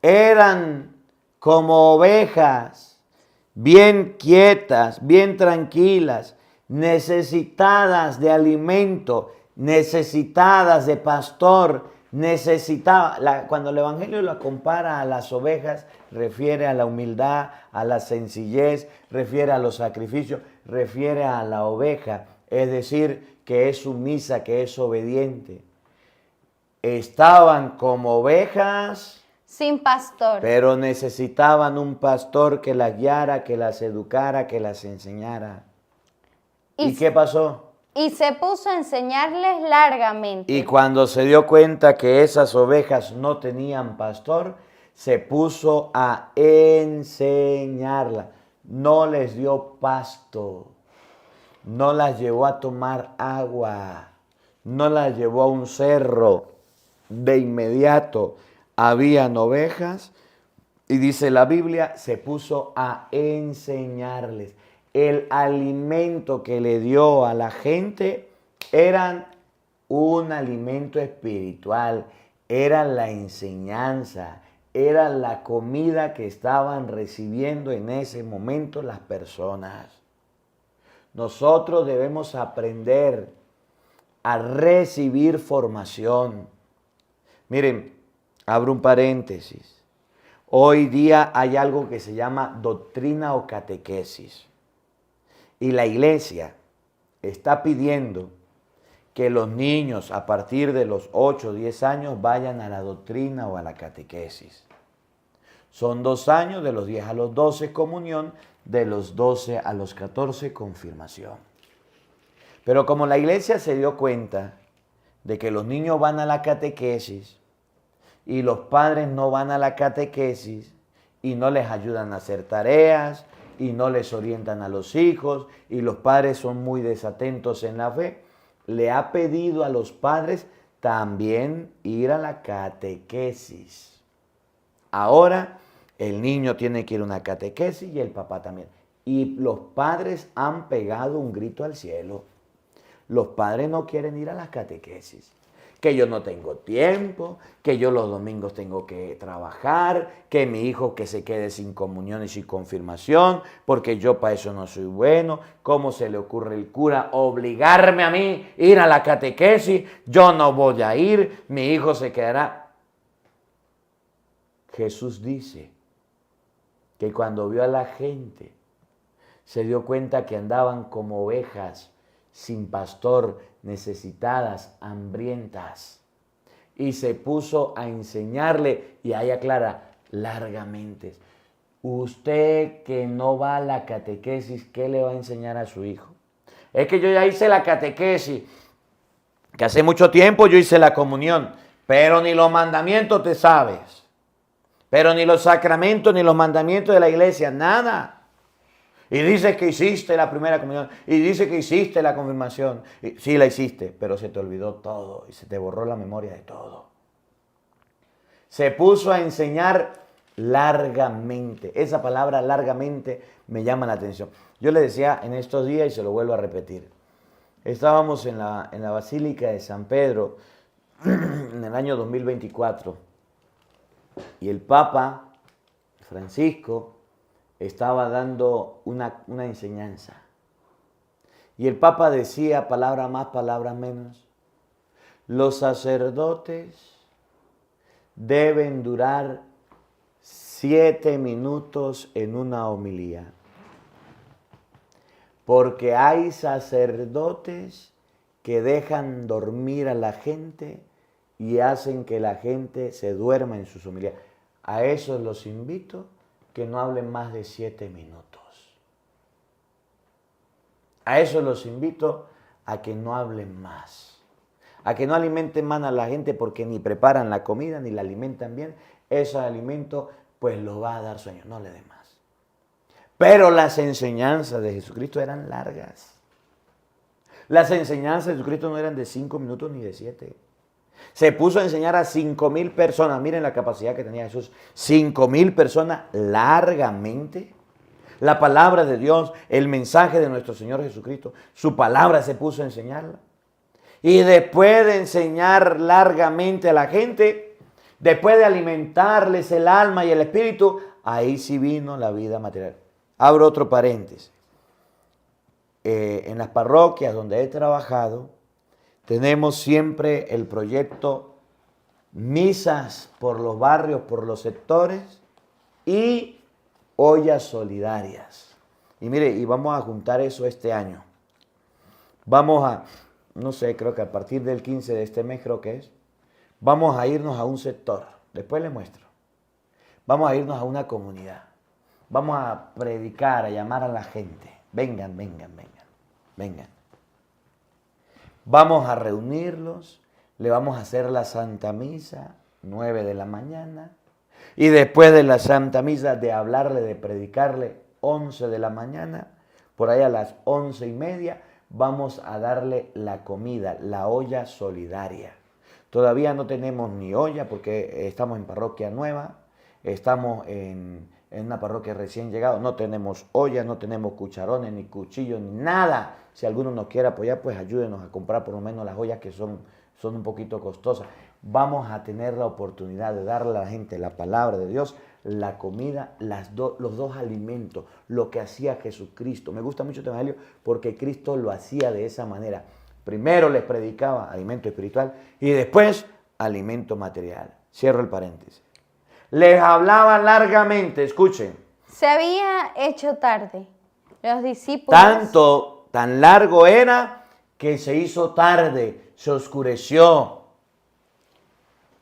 Eran como ovejas. Bien quietas, bien tranquilas. Necesitadas de alimento. Necesitadas de pastor. Cuando el Evangelio la compara a las ovejas, refiere a la humildad, a la sencillez, refiere a los sacrificios, refiere a la oveja, es decir, que es sumisa, que es obediente. Estaban como ovejas sin pastor. Pero necesitaban un pastor que las guiara, que las educara, que las enseñara. ¿Y qué pasó? Y se puso a enseñarles largamente. Y cuando se dio cuenta que esas ovejas no tenían pastor, se puso a enseñarlas. No les dio pasto, no las llevó a tomar agua, no las llevó a un cerro. De inmediato habían ovejas y dice la Biblia, se puso a enseñarles. El alimento que le dio a la gente era un alimento espiritual, era la enseñanza, era la comida que estaban recibiendo en ese momento las personas. Nosotros debemos aprender a recibir formación. Miren, abro un paréntesis. Hoy día hay algo que se llama doctrina o catequesis. Y la iglesia está pidiendo que los niños a partir de los 8 o 10 años vayan a la doctrina o a la catequesis. Son 2 años, de los 10 a los 12 comunión, de los 12 a los 14 confirmación. Pero como la iglesia se dio cuenta de que los niños van a la catequesis y los padres no van a la catequesis y no les ayudan a hacer tareas, y no les orientan a los hijos, y los padres son muy desatentos en la fe, le ha pedido a los padres también ir a la catequesis. Ahora el niño tiene que ir a una catequesis y el papá también. Y los padres han pegado un grito al cielo. Los padres no quieren ir a las catequesis. Que yo no tengo tiempo, que yo los domingos tengo que trabajar, que mi hijo que se quede sin comunión y sin confirmación, porque yo para eso no soy bueno. ¿Cómo se le ocurre el cura obligarme a mí a ir a la catequesis? Yo no voy a ir, mi hijo se quedará. Jesús dice que cuando vio a la gente, se dio cuenta que andaban como ovejas sin pastor, necesitadas, hambrientas. Y se puso a enseñarle, y ahí aclara, largamente. Usted que no va a la catequesis, ¿qué le va a enseñar a su hijo? Es que yo ya hice la catequesis, que hace mucho tiempo yo hice la comunión, pero ni los mandamientos te sabes, pero ni los sacramentos, ni los mandamientos de la iglesia, nada. Y dices que hiciste la primera comunión, y dices que hiciste la confirmación. Y sí la hiciste, pero se te olvidó todo y se te borró la memoria de todo. Se puso a enseñar largamente. Esa palabra largamente me llama la atención. Yo le decía en estos días y se lo vuelvo a repetir. Estábamos en la Basílica de San Pedro en el año 2024 y el Papa Francisco estaba dando una enseñanza. Y el Papa decía, palabra más, palabra menos, los sacerdotes deben durar 7 minutos en una homilía. Porque hay sacerdotes que dejan dormir a la gente y hacen que la gente se duerma en sus homilías. A esos los invito que no hablen más de 7 minutos. A esos los invito a que no hablen más. A que no alimenten más a la gente porque ni preparan la comida ni la alimentan bien. Ese alimento pues los va a dar sueño, no le dé más. Pero las enseñanzas de Jesucristo eran largas. Las enseñanzas de Jesucristo no eran de 5 minutos ni de 7. Se puso a enseñar a 5,000 personas. Miren la capacidad que tenía Jesús. 5,000 personas largamente. La palabra de Dios, el mensaje de nuestro Señor Jesucristo, su palabra se puso a enseñarla. Y después de enseñar largamente a la gente, después de alimentarles el alma y el espíritu, ahí sí vino la vida material. Abro otro paréntesis. En las parroquias donde he trabajado, tenemos siempre el proyecto misas por los barrios, por los sectores y ollas solidarias. Y mire, y vamos a juntar eso este año. Vamos a, no sé, creo que a partir del 15 de este mes creo que es, vamos a irnos a un sector. Después les muestro. Vamos a irnos a una comunidad. Vamos a predicar, a llamar a la gente. Vengan, vengan, vengan, vengan. Vamos a reunirlos, le vamos a hacer la Santa Misa, 9 de la mañana. Y después de la Santa Misa, de hablarle, de predicarle, 11 de la mañana, por ahí a las 11:30, vamos a darle la comida, la olla solidaria. Todavía no tenemos ni olla porque estamos en parroquia nueva, estamos en una parroquia recién llegado, no tenemos olla, no tenemos cucharones, ni cuchillos, ni nada. Si alguno nos quiere apoyar, pues ayúdenos a comprar por lo menos las ollas que son un poquito costosas. Vamos a tener la oportunidad de darle a la gente la palabra de Dios, la comida, los dos alimentos, lo que hacía Jesucristo. Me gusta mucho este evangelio porque Cristo lo hacía de esa manera. Primero les predicaba alimento espiritual y después alimento material. Cierro el paréntesis. Les hablaba largamente, escuchen. Se había hecho tarde. Los discípulos... Tan largo era que se hizo tarde, se oscureció.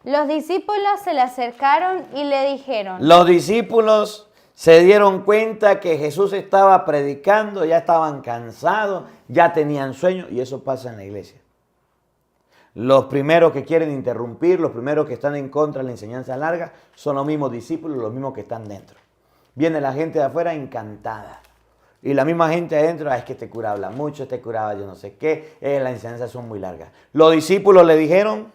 Los discípulos se le acercaron y le dijeron... Los discípulos se dieron cuenta que Jesús estaba predicando, ya estaban cansados, ya tenían sueño, y eso pasa en la iglesia. Los primeros que quieren interrumpir, los primeros que están en contra de la enseñanza larga, son los mismos discípulos, los mismos que están dentro. Viene la gente de afuera encantada. Y la misma gente adentro, es que este cura habla mucho, este cura yo no sé qué, las enseñanzas son muy largas. Los discípulos le dijeron,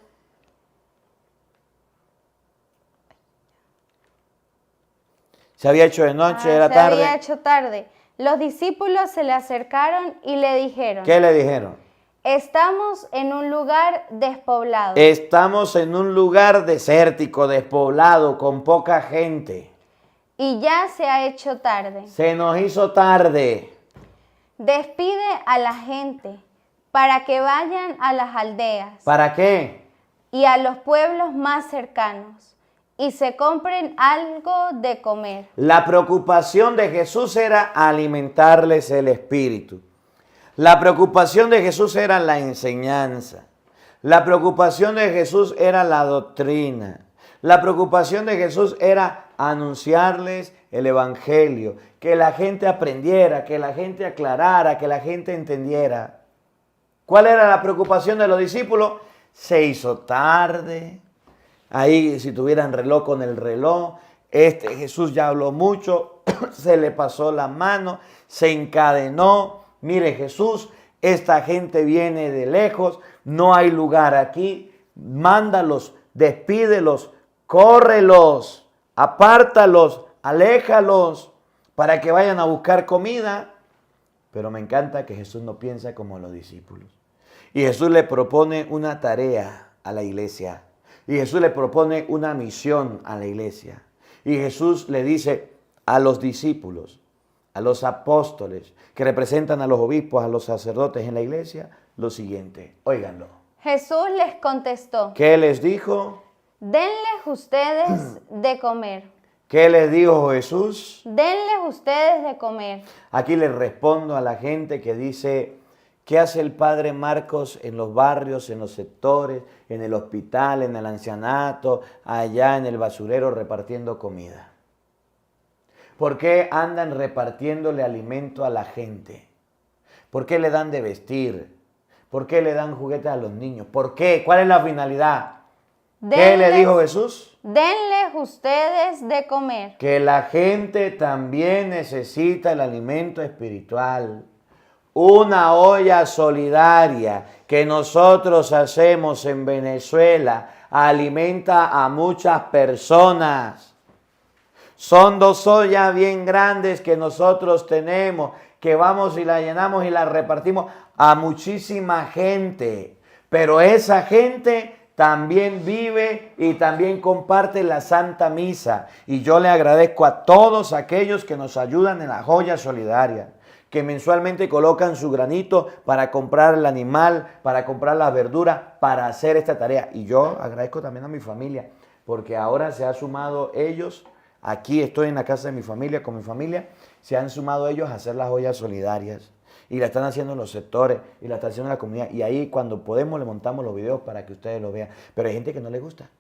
se había hecho de noche, era tarde. Se había hecho tarde. Los discípulos se le acercaron y le dijeron. ¿Qué le dijeron? Estamos en un lugar despoblado. Estamos en un lugar desértico, despoblado, con poca gente. Y ya se ha hecho tarde. Se nos hizo tarde. Despide a la gente para que vayan a las aldeas. ¿Para qué? Y a los pueblos más cercanos y se compren algo de comer. La preocupación de Jesús era alimentarles el espíritu. La preocupación de Jesús era la enseñanza. La preocupación de Jesús era la doctrina. La preocupación de Jesús era anunciarles el evangelio, que la gente aprendiera, que la gente aclarara, que la gente entendiera. ¿Cuál era la preocupación de los discípulos? Se hizo tarde. Ahí, si tuvieran reloj, con el reloj. Jesús ya habló mucho, se le pasó la mano, se encadenó. Mire Jesús, esta gente viene de lejos, no hay lugar aquí. Mándalos, despídelos, córrelos, apártalos, aléjalos para que vayan a buscar comida. Pero me encanta que Jesús no piensa como los discípulos. Y Jesús le propone una tarea a la iglesia. Y Jesús le propone una misión a la iglesia. Y Jesús le dice a los discípulos, a los apóstoles, que representan a los obispos, a los sacerdotes en la iglesia, lo siguiente. Óiganlo. Jesús les contestó. ¿Qué les dijo? denles ustedes de comer. ¿Qué les dijo Jesús? Denles ustedes de comer. Aquí les respondo a la gente que dice, ¿qué hace el padre Marcos en los barrios, en los sectores, en el hospital, en el ancianato, allá en el basurero repartiendo comida? ¿Por qué andan repartiéndole alimento a la gente? ¿Por qué le dan de vestir? ¿Por qué le dan juguetes a los niños? ¿Por qué? ¿Cuál es la finalidad? ¿Qué le dijo Jesús? Denles ustedes de comer. Que la gente también necesita el alimento espiritual. Una olla solidaria que nosotros hacemos en Venezuela alimenta a muchas personas. Son 2 ollas bien grandes que nosotros tenemos, que vamos y la llenamos y la repartimos a muchísima gente. Pero esa gente también vive y también comparte la Santa Misa. Y yo le agradezco a todos aquellos que nos ayudan en la joya solidaria, que mensualmente colocan su granito para comprar el animal, para comprar las verduras, para hacer esta tarea. Y yo agradezco también a mi familia, porque ahora se han sumado ellos, aquí estoy en la casa de mi familia, con mi familia, se han sumado ellos a hacer las joyas solidarias. Y la están haciendo en los sectores, y la están haciendo en la comunidad. Y ahí cuando podemos le montamos los videos para que ustedes lo vean. Pero hay gente que no le gusta.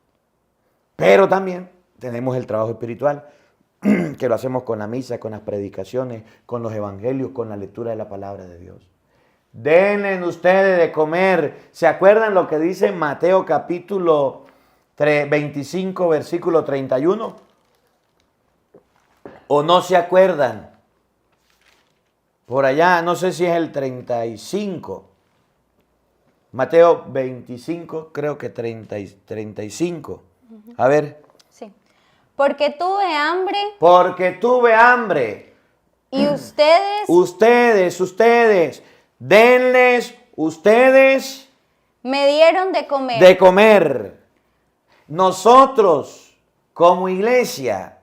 Pero también tenemos el trabajo espiritual, que lo hacemos con la misa, con las predicaciones, con los evangelios, con la lectura de la palabra de Dios. Denle ustedes de comer. ¿Se acuerdan lo que dice Mateo capítulo 25, versículo 31? ¿O no se acuerdan? Por allá, no sé si es el 35. Mateo 25, creo que 35. A ver. Sí. Porque tuve hambre. Porque tuve hambre. Y ustedes. Ustedes. Denles ustedes. Me dieron de comer. De comer. Nosotros, como iglesia,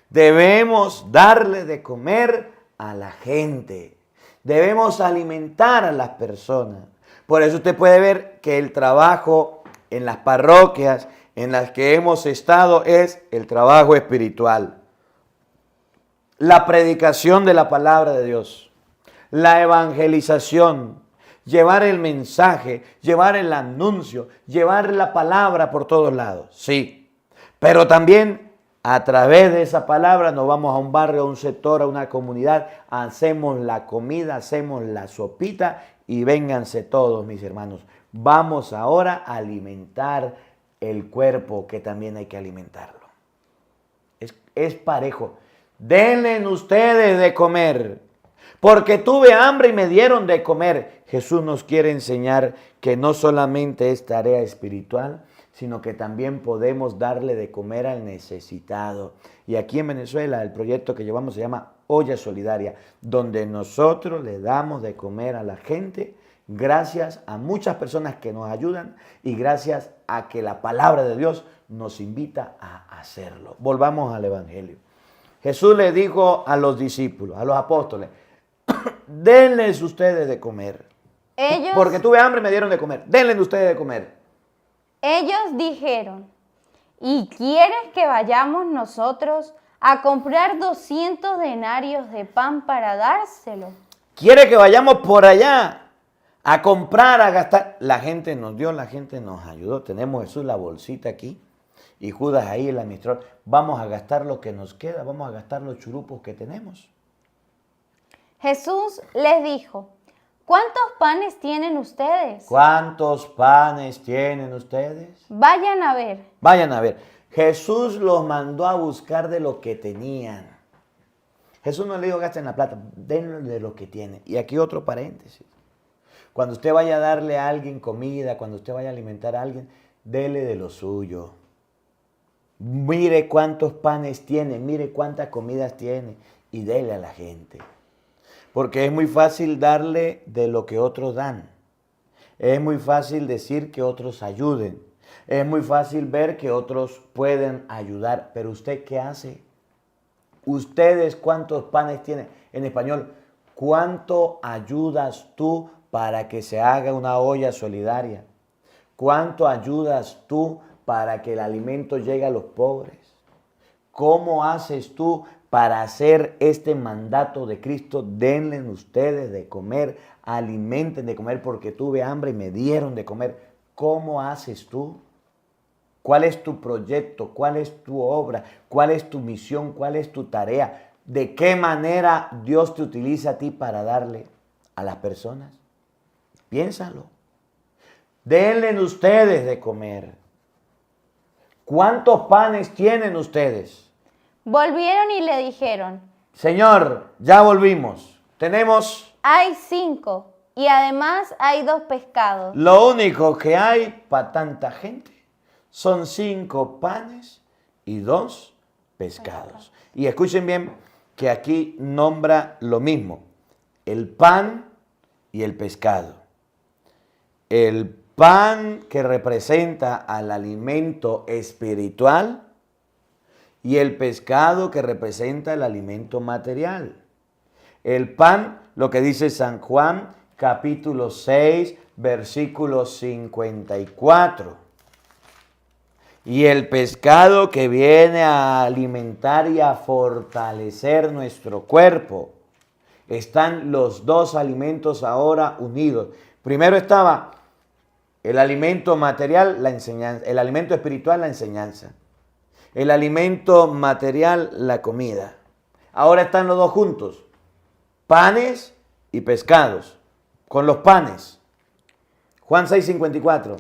debemos darle de comer a la gente. Debemos alimentar a las personas. Por eso usted puede ver que el trabajo en las parroquias en las que hemos estado es el trabajo espiritual. La predicación de la palabra de Dios. La evangelización. Llevar el mensaje, llevar el anuncio, llevar la palabra por todos lados. Sí, pero también a través de esa palabra nos vamos a un barrio, a un sector, a una comunidad, hacemos la comida, hacemos la sopita y vénganse todos, mis hermanos. Vamos ahora a alimentar el cuerpo, que también hay que alimentarlo. Es parejo. Denle ustedes de comer, porque tuve hambre y me dieron de comer. Jesús nos quiere enseñar que no solamente es tarea espiritual, sino que también podemos darle de comer al necesitado. Y aquí en Venezuela el proyecto que llevamos se llama Olla Solidaria, donde nosotros le damos de comer a la gente gracias a muchas personas que nos ayudan y gracias a que la palabra de Dios nos invita a hacerlo. Volvamos al Evangelio. Jesús le dijo a los discípulos, a los apóstoles, denles ustedes de comer. Porque tuve hambre y me dieron de comer. Denles ustedes de comer. Ellos dijeron, ¿y quieres que vayamos nosotros a comprar 200 denarios de pan para dárselo? ¿Quiere que vayamos por allá a comprar, a gastar? La gente nos dio, la gente nos ayudó. Tenemos Jesús la bolsita aquí y Judas ahí el administrador. Vamos a gastar lo que nos queda, vamos a gastar los churupos que tenemos. Jesús les dijo, ¿cuántos panes tienen ustedes? ¿Cuántos panes tienen ustedes? Vayan a ver. Vayan a ver. Jesús los mandó a buscar de lo que tenían. Jesús no le dijo gasten la plata, denle de lo que tienen. Y aquí otro paréntesis. Cuando usted vaya a darle a alguien comida, cuando usted vaya a alimentar a alguien, dele de lo suyo. Mire cuántos panes tiene, mire cuántas comidas tiene y dele a la gente. Porque es muy fácil darle de lo que otros dan. Es muy fácil decir que otros ayuden. Es muy fácil ver que otros pueden ayudar. Pero ¿usted qué hace? ¿Ustedes cuántos panes tienen? En español, ¿cuánto ayudas tú para que se haga una olla solidaria? ¿Cuánto ayudas tú para que el alimento llegue a los pobres? ¿Cómo haces tú para hacer este mandato de Cristo? Denle ustedes de comer, alimenten de comer porque tuve hambre y me dieron de comer. ¿Cómo haces tú? ¿Cuál es tu proyecto? ¿Cuál es tu obra? ¿Cuál es tu misión? ¿Cuál es tu tarea? ¿De qué manera Dios te utiliza a ti para darle a las personas? Piénsalo. Denle ustedes de comer. ¿Cuántos panes tienen ustedes? Volvieron y le dijeron, Señor, ya volvimos. Tenemos hay 5 y además hay 2 pescados. lo único que hay para tanta gente. Son 5 panes y 2 pescados. Y escuchen bien que aquí nombra lo mismo. El pan y el pescado. El pan que representa al alimento espiritual y el pescado que representa el alimento material. El pan, lo que dice San Juan, capítulo 6, versículo 54. Y el pescado que viene a alimentar y a fortalecer nuestro cuerpo. Están los dos alimentos ahora unidos. Primero estaba el alimento material, la enseñanza. El alimento espiritual, la enseñanza. El alimento material, la comida. Ahora están los dos juntos. Panes y pescados. Con los panes. Juan 6:54.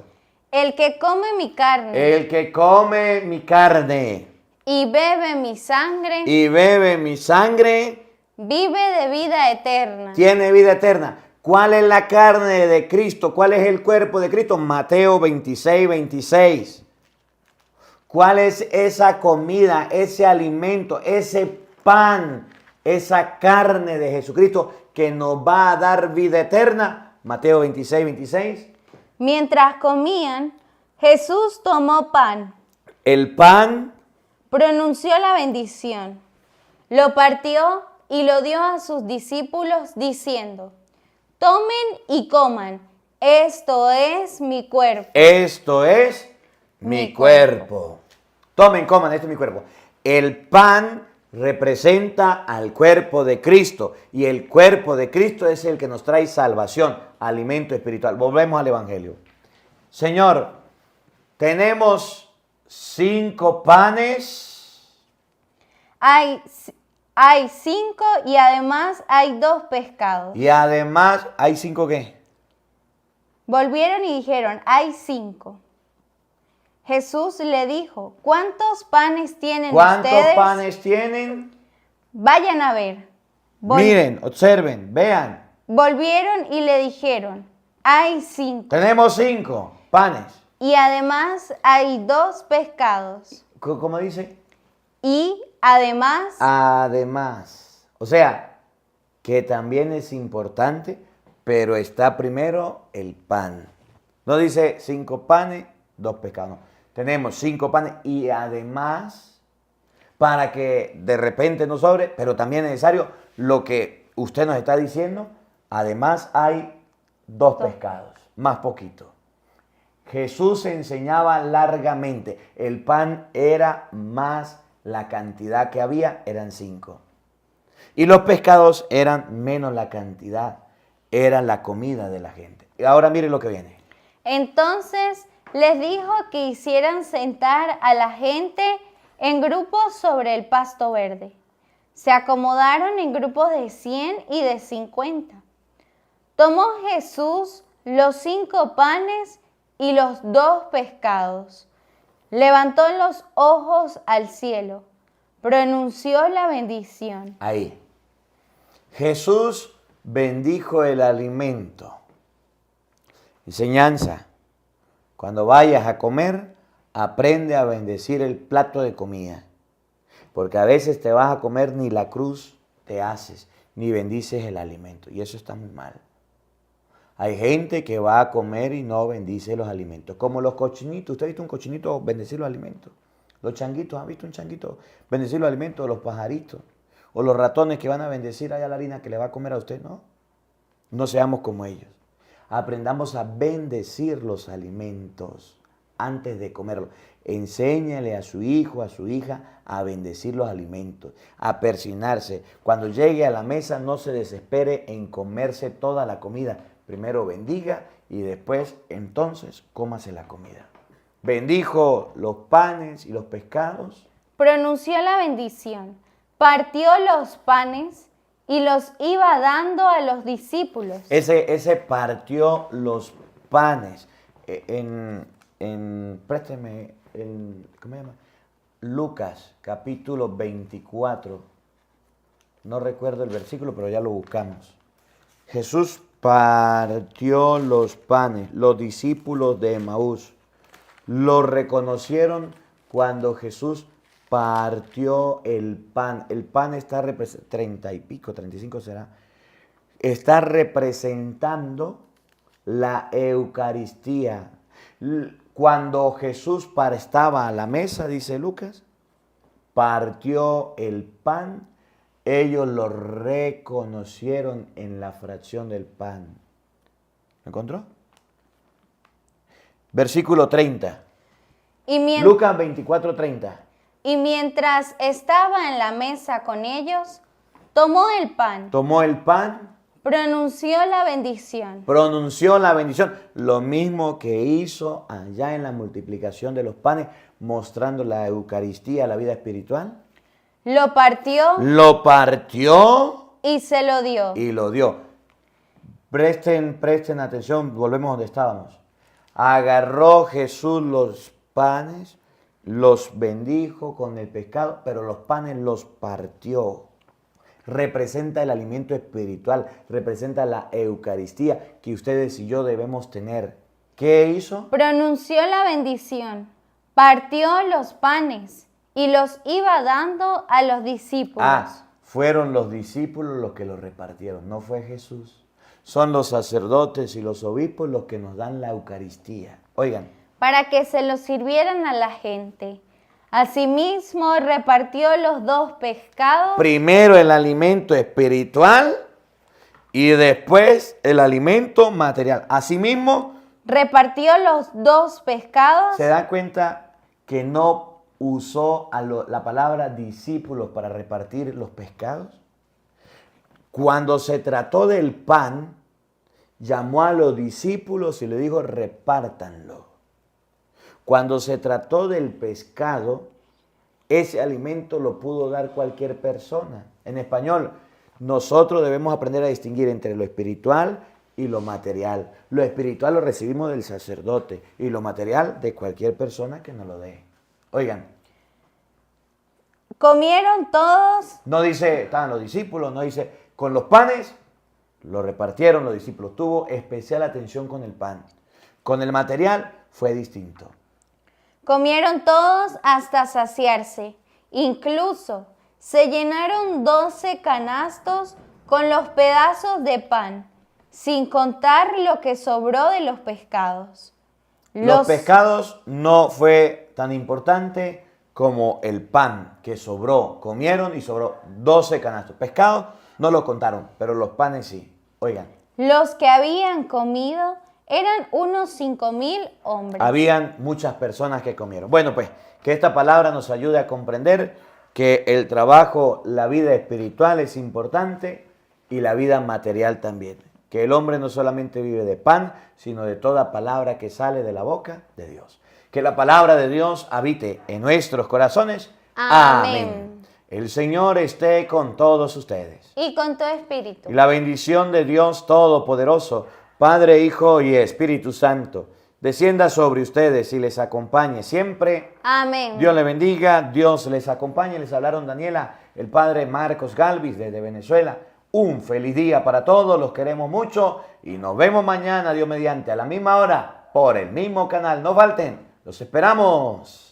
El que come mi carne El que come mi carne y bebe mi sangre, y bebe mi sangre, vive de vida eterna. tiene vida eterna. ¿Cuál es la carne de Cristo? ¿Cuál es el cuerpo de Cristo? Mateo 26:26. ¿Cuál es esa comida, ese alimento, ese pan, esa carne de Jesucristo que nos va a dar vida eterna? Mateo 26:26. Mientras comían, Jesús tomó pan, El pan, pronunció la bendición, lo partió y lo dio a sus discípulos diciendo, tomen y coman, esto es mi cuerpo. esto es mi Mi cuerpo. Tomen, coman, esto es mi cuerpo. El pan representa al cuerpo de Cristo y el cuerpo de Cristo es el que nos trae salvación, alimento espiritual. Volvemos al Evangelio. Señor, tenemos 5 panes. Hay 5 y además hay 2 pescados. Y además, ¿hay 5 qué? Volvieron y dijeron, hay 5. Jesús le dijo, ¿cuántos panes tienen ¿Cuántos ustedes? panes tienen? Vayan a ver. Miren, observen, vean. Volvieron y le dijeron, hay 5. Tenemos 5 panes. Y además hay 2 pescados. ¿Cómo dice? Y además, Además. O sea, que también es importante, pero está primero el pan. No dice 5 panes, 2 pescados. No. Tenemos 5 panes y además, para que de repente no sobre, pero también es necesario lo que usted nos está diciendo, además hay 2 pescados, más poquito. Jesús enseñaba largamente, el pan era más la cantidad que había, eran 5. Y los pescados eran menos la cantidad, eran la comida de la gente. Y ahora miren lo que viene. entonces les dijo que hicieran sentar a la gente en grupos sobre el pasto verde. Se acomodaron en grupos de 100 y de 50. Tomó Jesús los 5 panes y los 2 pescados. Levantó los ojos al cielo, pronunció la bendición. Ahí. Jesús bendijo el alimento. Enseñanza. Cuando vayas a comer, aprende a bendecir el plato de comida. Porque a veces te vas a comer ni la cruz te haces, ni bendices el alimento. Y eso está muy mal. Hay gente que va a comer y no bendice los alimentos. Como los cochinitos. ¿Usted ha visto un cochinito bendecir los alimentos? Los changuitos, ¿ha visto un changuito bendecir los alimentos? Los pajaritos. O los ratones que van a bendecir allá la harina que le va a comer a usted. No. No seamos como ellos. Aprendamos a bendecir los alimentos. antes de comerlo. Enséñale a su hijo, a su hija, a bendecir los alimentos, a persignarse. Cuando llegue a la mesa, no se desespere en comerse toda la comida. Primero bendiga y después, entonces, cómase la comida. Bendijo los panes y los pescados. Pronunció la bendición, partió los panes y los iba dando a los discípulos. Ese partió los panes. Présteme, ¿cómo se llama? Lucas, capítulo 24. No recuerdo el versículo, pero ya lo buscamos. Jesús partió los panes. Los discípulos de Emaús lo reconocieron cuando Jesús partió el pan. El pan está representando, 30 y pico, 35 será. Está representando la Eucaristía. Cuando Jesús estaba a la mesa, dice Lucas, partió el pan, ellos lo reconocieron en la fracción del pan. ¿Me encontró? Versículo 30. Lucas 24, 30. Y mientras estaba en la mesa con ellos, tomó el pan. Tomó el pan. Pronunció la bendición. Pronunció la bendición. Lo mismo que hizo allá en la multiplicación de los panes, mostrando la Eucaristía, la vida espiritual. Lo partió. Lo partió. Y se lo dio. Y lo dio. Presten atención, volvemos donde estábamos. Agarró Jesús los panes, los bendijo con el pescado, pero los panes los partió. Representa el alimento espiritual, representa la Eucaristía que ustedes y yo debemos tener. ¿Qué hizo? Pronunció la bendición, partió los panes y los iba dando a los discípulos. Fueron los discípulos los que los repartieron, no fue Jesús. Son los sacerdotes y los obispos los que nos dan la Eucaristía. Oigan. Para que se los sirvieran a la gente. Asimismo repartió los 2 pescados. Primero el alimento espiritual y después el alimento material. Asimismo repartió los 2 pescados. ¿Se da cuenta que no usó la palabra discípulos para repartir los pescados? Cuando se trató del pan, llamó a los discípulos y le dijo, repártanlo. Cuando se trató del pescado, ese alimento lo pudo dar cualquier persona. En español, nosotros debemos aprender a distinguir entre lo espiritual y lo material. Lo espiritual lo recibimos del sacerdote y lo material de cualquier persona que nos lo dé. Oigan. Comieron todos. No dice, estaban los discípulos, no dice, con los panes lo repartieron los discípulos. Tuvo especial atención con el pan. Con el material fue distinto. Comieron todos hasta saciarse. Incluso se llenaron 12 canastos con los pedazos de pan, sin contar lo que sobró de los pescados. Los pescados no fue tan importante como el pan que sobró. Comieron y sobró 12 canastos. Pescados no lo contaron, pero los panes sí. Oigan. Los que habían comido eran unos 5,000 hombres. Habían muchas personas que comieron. Bueno, pues, que esta palabra nos ayude a comprender que el trabajo, la vida espiritual es importante y la vida material también. Que el hombre no solamente vive de pan, sino de toda palabra que sale de la boca de Dios. Que la palabra de Dios habite en nuestros corazones. Amén. El Señor esté con todos ustedes. Y con tu espíritu. Y la bendición de Dios Todopoderoso, Padre, Hijo y Espíritu Santo, descienda sobre ustedes y les acompañe siempre. Amén. Dios les bendiga, Dios les acompañe. Les hablaron Daniela, el padre Marcos Galvis desde Venezuela. Un feliz día para todos, los queremos mucho y nos vemos mañana, Dios mediante, a la misma hora, por el mismo canal. No falten, los esperamos.